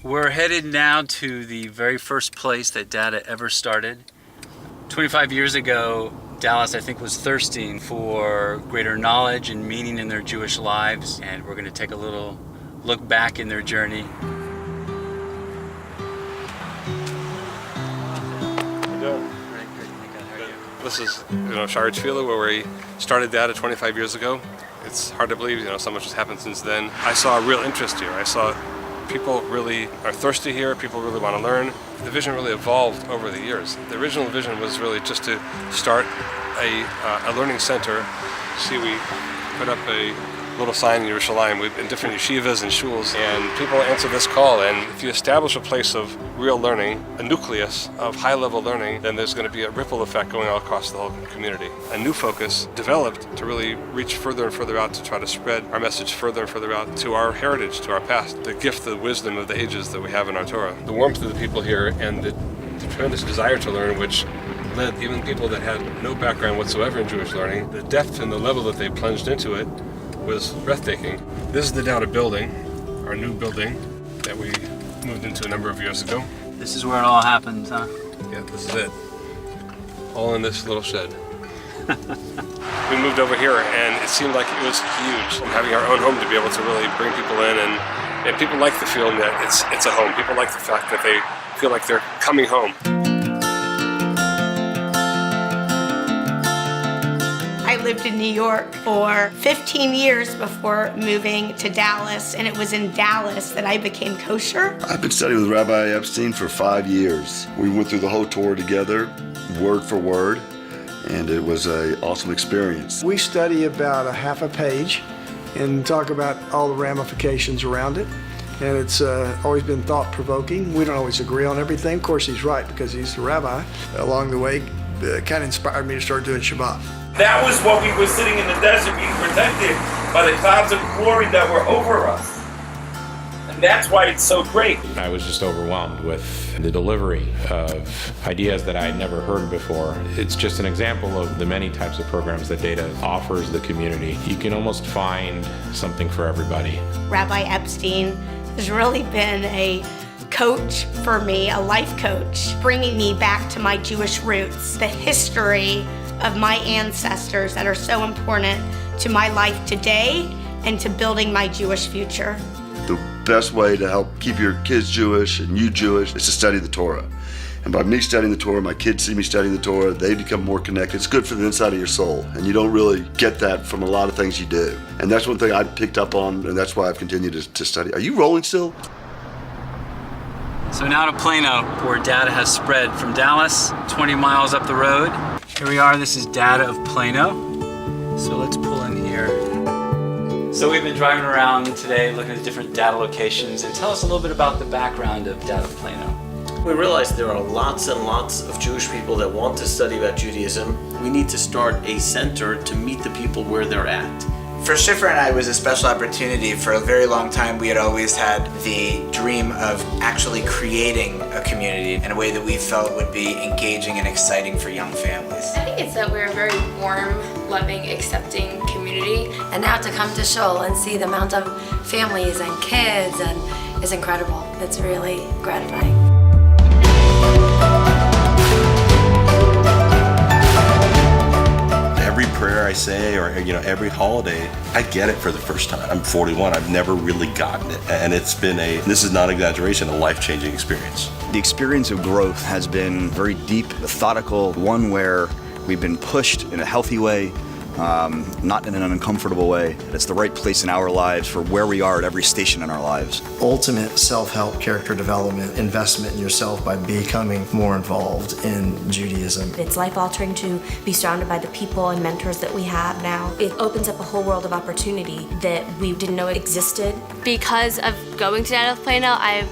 We're headed now to the very first place that Dada ever started. 25 years ago, Dallas, I think, was thirsting for greater knowledge and meaning in their Jewish lives, and we're going to take a little look back in their journey. This is, Shire Tefillah, where we started Dada 25 years ago. It's hard to believe, so much has happened since then. I saw a real interest here. I saw people really are thirsty here. People really want to learn. The vision really evolved over the years. The original vision was really just to start a learning center. See, we put up a little sign in Yerushalayim in different yeshivas and shuls, and people answer this call. And if you establish a place of real learning, a nucleus of high-level learning, then there's going to be a ripple effect going all across the whole community. A new focus developed to really reach further and further out, to try to spread our message further and further out to our heritage, to our past, the gift, the wisdom of the ages that we have in our Torah. The warmth of the people here and the tremendous desire to learn, which led even people that had no background whatsoever in Jewish learning, the depth and the level that they plunged into it was breathtaking. This is the Dada building, our new building that we moved into a number of years ago. This is where it all happens, huh? Yeah, this is it. All in this little shed. We moved over here and it seemed like it was huge. Having our own home to be able to really bring people in, and people like the feeling that it's a home. People like the fact that they feel like they're coming home. I lived in New York for 15 years before moving to Dallas, and it was in Dallas that I became kosher. I've been studying with Rabbi Epstein for 5 years. We went through the whole Torah together, word for word, and it was an awesome experience. We study about a half a page and talk about all the ramifications around it, and it's always been thought-provoking. We don't always agree on everything. Of course, he's right because he's the rabbi. Along the way, kind of inspired me to start doing Shabbat. That was what we were sitting in the desert being protected by the clouds of glory that were over us. And that's why it's so great. I was just overwhelmed with the delivery of ideas that I had never heard before. It's just an example of the many types of programs that Dada offers the community. You can almost find something for everybody. Rabbi Epstein has really been a coach for me, a life coach, bringing me back to my Jewish roots, the history of my ancestors that are so important to my life today and to building my Jewish future. The best way to help keep your kids Jewish and you Jewish is to study the Torah. And by me studying the Torah, my kids see me studying the Torah, they become more connected. It's good for the inside of your soul, and you don't really get that from a lot of things you do. And that's one thing I picked up on, and that's why I've continued to study. Are you rolling still? So now to Plano, where Dada has spread from Dallas, 20 miles up the road. Here we are, this is Dada of Plano. So let's pull in here. So we've been driving around today looking at different Dada locations, and tell us a little bit about the background of Dada of Plano. We realized there are lots and lots of Jewish people that want to study about Judaism. We need to start a center to meet the people where they're at. For Schiffer and I, it was a special opportunity. For a very long time, we had always had the dream of actually creating a community in a way that we felt would be engaging and exciting for young families. I think it's that we're a very warm, loving, accepting community. And now to come to Shul and see the amount of families and kids is incredible. It's really gratifying. Every prayer I say, or every holiday, I get it for the first time. I'm 41. I've never really gotten it, and it's been this is not exaggeration, a life-changing experience. The experience of growth has been very deep, methodical, one where we've been pushed in a healthy way, not in an uncomfortable way. It's the right place in our lives for where we are at every station in our lives. Ultimate self-help, character development, investment in yourself by becoming more involved in Judaism. It's life-altering to be surrounded by the people and mentors that we have now. It opens up a whole world of opportunity that we didn't know existed. Because of going to Dada of Plano, I've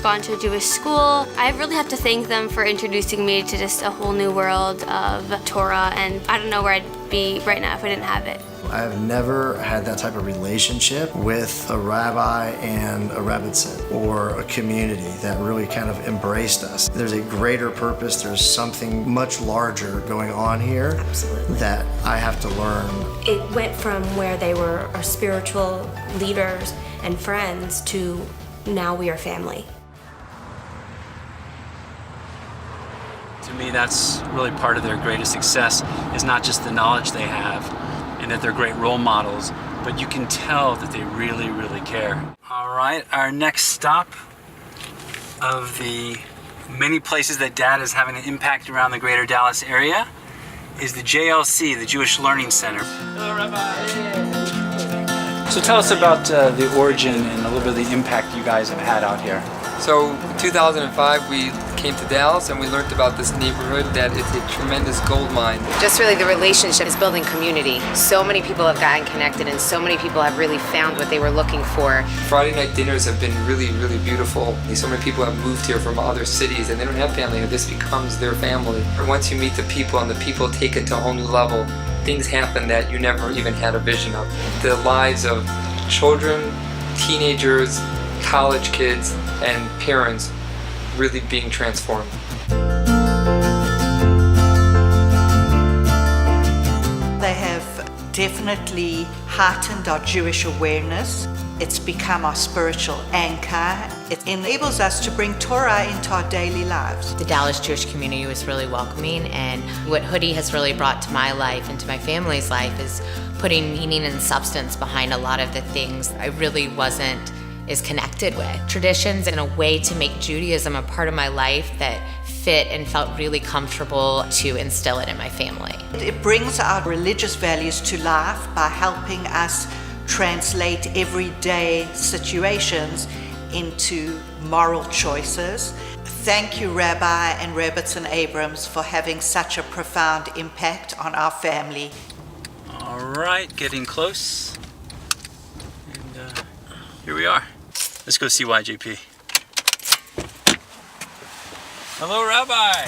gone to a Jewish school. I really have to thank them for introducing me to just a whole new world of Torah, and I don't know where I'd be right now if I didn't have it. I have never had that type of relationship with a rabbi and a rebbitzin or a community that really kind of embraced us. There's a greater purpose. There's something much larger going on here. Absolutely. That I have to learn. It went from where they were our spiritual leaders and friends to now we are family. me that's really part of their greatest success, is not just the knowledge they have and that they're great role models, but you can tell that they really, really care. All right, our next stop of the many places that Dad is having an impact around the greater Dallas area is the JLC, the Jewish Learning Center. Hello, Rabbi. So tell us about the origin and a little bit of the impact you guys have had out here. So in 2005 we came to Dallas and we learned about this neighborhood that it's a tremendous gold mine. Just really the relationship is building community. So many people have gotten connected and so many people have really found what they were looking for. Friday night dinners have been really, really beautiful. So many people have moved here from other cities and they don't have family, and this becomes their family. Once you meet the people and the people take it to a whole new level, things happen that you never even had a vision of. The lives of children, teenagers, college kids, and parents really being transformed. They have definitely heightened our Jewish awareness. It's become our spiritual anchor. It enables us to bring Torah into our daily lives. The Dallas Jewish community was really welcoming, and what Hoodie has really brought to my life and to my family's life is putting meaning and substance behind a lot of the things I really wasn't as connected with. Traditions and a way to make Judaism a part of my life that fit and felt really comfortable to instill it in my family. It brings our religious values to life by helping us translate everyday situations into moral choices. Thank you, Rabbi and Rebbitzin Abrams, for having such a profound impact on our family. All right, getting close. And here we are. Let's go see YJP. Hello, Rabbi.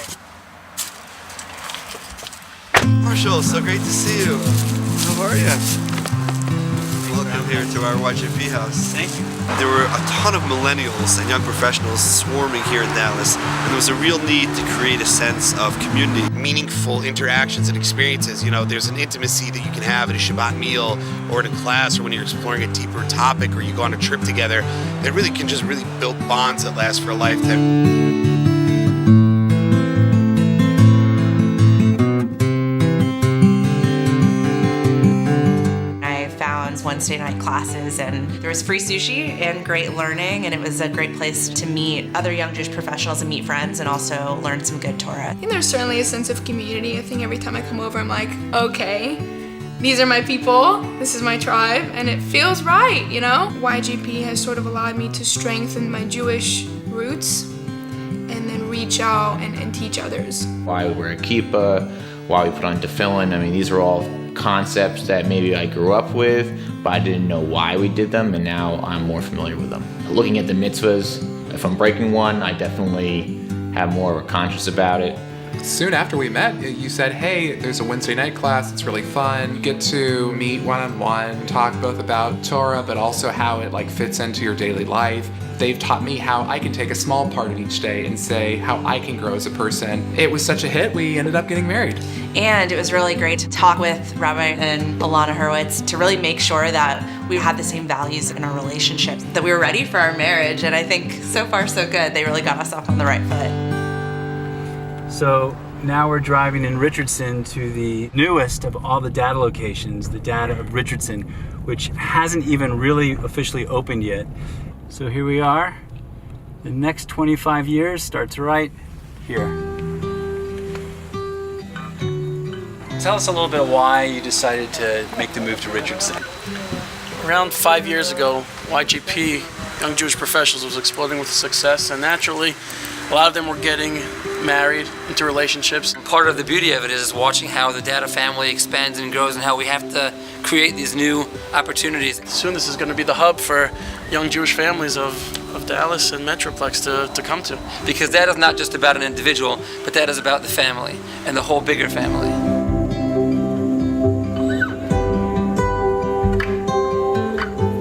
Marshall, so great to see you. How are you? Welcome here to our YJP house. Thank you. There were a ton of millennials and young professionals swarming here in Dallas, and there was a real need to create a sense of community. Meaningful interactions and experiences. You know, there's an intimacy that you can have at a Shabbat meal or in a class or when you're exploring a deeper topic or you go on a trip together that really can just really build bonds that last for a lifetime. Wednesday night classes, and there was free sushi and great learning, and it was a great place to meet other young Jewish professionals and meet friends and also learn some good Torah. I think there's certainly a sense of community. I think every time I come over I'm like, okay, these are my people, this is my tribe, and it feels right, you know? YGP has sort of allowed me to strengthen my Jewish roots and then reach out and teach others. Why we wear a kippah, why we put on tefillin. I mean, these are all concepts that maybe I grew up with, but I didn't know why we did them, and now I'm more familiar with them. Looking at the mitzvahs, if I'm breaking one, I definitely have more of a conscience about it. Soon after we met, you said, hey, there's a Wednesday night class, it's really fun. You get to meet one-on-one, talk both about Torah, but also how it fits into your daily life. They've taught me how I can take a small part of each day and say how I can grow as a person. It was such a hit, we ended up getting married. And it was really great to talk with Rabbi and Alana Hurwitz to really make sure that we had the same values in our relationship, that we were ready for our marriage, and I think so far so good. They really got us off on the right foot. So now we're driving in Richardson to the newest of all the data locations, the data of Richardson, which hasn't even really officially opened yet. So here we are. The next 25 years starts right here. Tell us a little bit why you decided to make the move to Richardson. Around 5 years ago, YGP, Young Jewish Professionals, was exploding with success, and naturally, a lot of them were getting married into relationships. Part of the beauty of it is watching how the data family expands and grows and how we have to create these new opportunities. Soon this is going to be the hub for young Jewish families of Dallas and Metroplex to come to. Because that is not just about an individual, but that is about the family and the whole bigger family.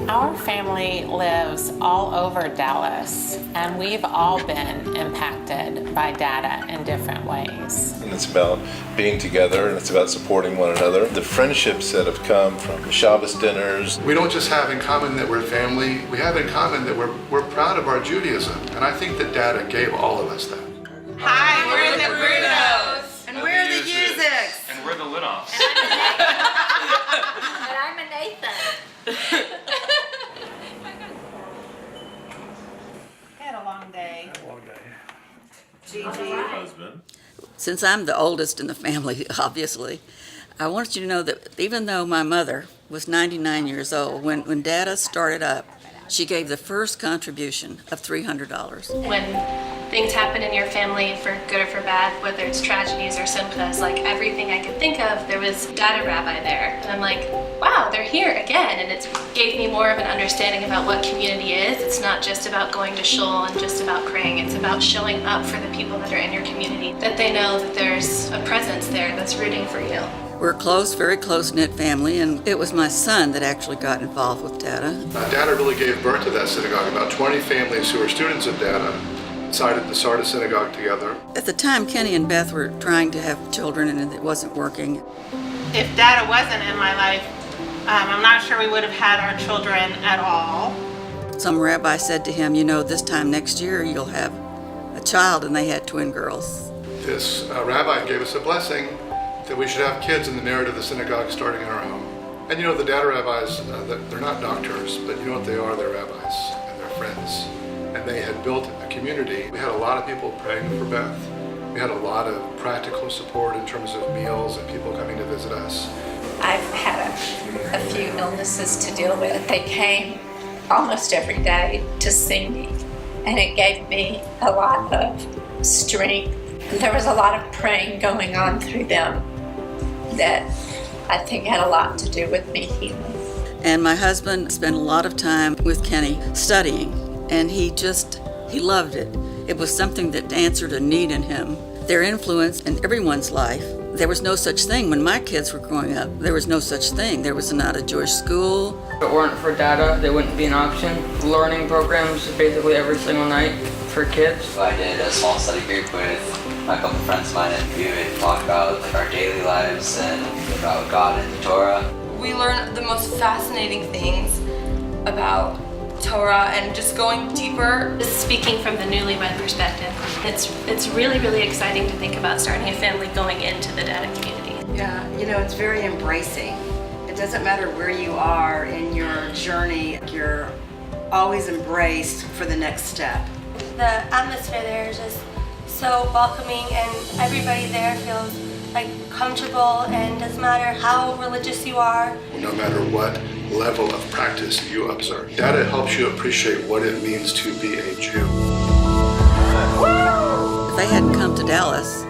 Our family lives all over Dallas, and we've all been impacted by data in different ways. And it's about being together, and it's about supporting one another. The friendships that have come from the Shabbos dinners. We don't just have in common that we're family, we have in common that we're proud of our Judaism, and I think that data gave all of us that. Hi, we're the Brunos. And we're the Usiks. And we're the Linoffs. And I'm a Nathan. Had a long day. Husband. Since I'm the oldest in the family, obviously, I want you to know that even though my mother was 99 years old, when Dada started up, she gave the first contribution of $300. When things happen in your family, for good or for bad, whether it's tragedies or simchas, like everything I could think of, there was Dada Rabbi there. And I'm like, wow, they're here again. And it gave me more of an understanding about what community is. It's not just about going to shul and just about praying. It's about showing up for the people that are in your community, that they know that there's a presence there that's rooting for you. We're a close, very close-knit family, and it was my son that actually got involved with Dada. Dada really gave birth to that synagogue. About 20 families who were students of Dada decided to start a synagogue together. At the time, Kenny and Beth were trying to have children, and it wasn't working. If Dada wasn't in my life, I'm not sure we would have had our children at all. Some rabbi said to him, you know, this time next year you'll have a child, and they had twin girls. This rabbi gave us a blessing that we should have kids in the merit of the synagogue starting in our home. And you know, the Dada rabbis, they're not doctors, but you know what they are? They're rabbis, and they're friends. And they had built a community. We had a lot of people praying for Beth. We had a lot of practical support in terms of meals and people coming to visit us. I've had a few illnesses to deal with. They came almost every day to see me, and it gave me a lot of strength. There was a lot of praying going on through them that I think had a lot to do with me healing. And my husband spent a lot of time with Kenny studying, and he loved it. It was something that answered a need in him. Their influence in everyone's life. There was no such thing when my kids were growing up. There was no such thing. There was not a Jewish school. If it weren't for Dada, there wouldn't be an option. Learning programs basically every single night for kids. I did a small study group with a couple friends of mine, and we would talk about like our daily lives and about God and the Torah. We learn the most fascinating things about Torah and just going deeper. This is speaking from the newlywed perspective. It's really, really exciting to think about starting a family going into the Dada community. Yeah, you know, it's very embracing. It doesn't matter where you are in your journey, you're always embraced for the next step. The atmosphere there is just so welcoming, and everybody there feels like comfortable, and doesn't matter how religious you are. No matter what level of practice you observe. Dada helps you appreciate what it means to be a Jew. If they hadn't come to Dallas,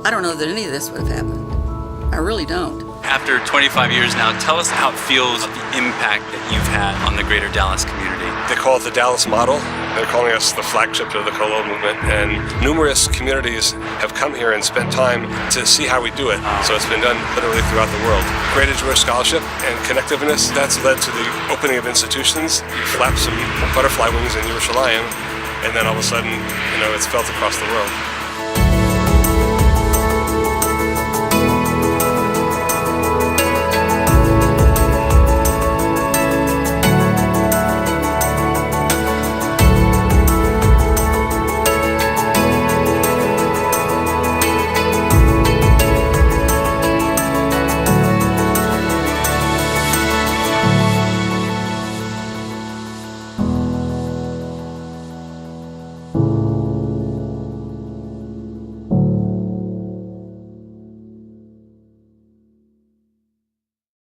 I don't know that any of this would have happened. I really don't. After 25 years now, tell us how it feels, the impact that you've had on the greater Dallas community. They call it the Dallas model. They're calling us the flagship of the Kollel movement, and numerous communities have come here and spent time to see how we do it. So it's been done literally throughout the world. Greater Jewish scholarship and connectiveness, that's led to the opening of institutions. You flap some butterfly wings in Yerushalayim, and then all of a sudden, you know, it's felt across the world.